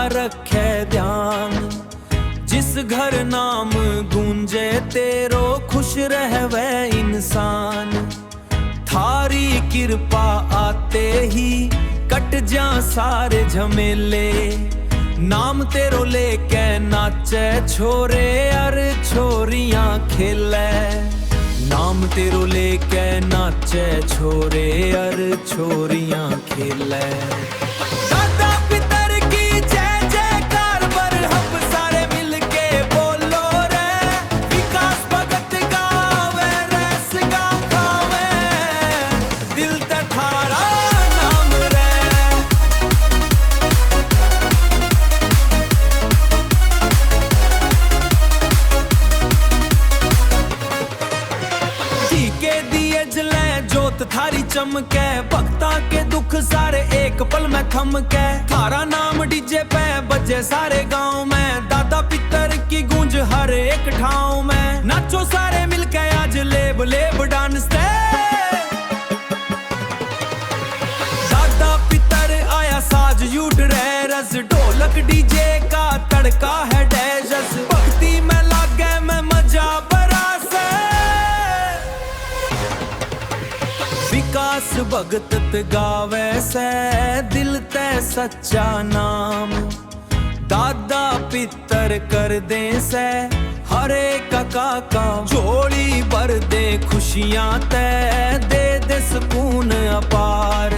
रखे ध्यान। जिस घर नाम गूंजे तेरो खुश रहवे इंसान। थारी कृपा आते ही कट जा सारे झमेले। नाम तेरो लेके नाचे छोरे अर छोरियां खेले। नाम तेरो लेके नाचे छोरे अर छोरियां खेले। दादा पितर की जय जयकार बरहम सारे मिलके बोलो रे। विकास भगत गावे रस गा खावे दिल ते थारा नाम रे। के दिए जले जोत थारी चमके। भक्ता के दुख सारे एक पल में थमके। थारा नाम डीजे पे बजे सारे गांव में। दादा पितर की गूंज हर एक ठाव में। नाचो सारे मिलके आज लेब लेब डांस दे। दादा पितर आया साज यूट रे रस। ढोलक डीजे का तड़का है डैजस। भक्ति में लागे मैं मजा विकास भगत गावे से दिल ते सच्चा नाम। दादा पितर कर दे से हरे का झोली भर दे खुशियां ते दे सुकून अपार।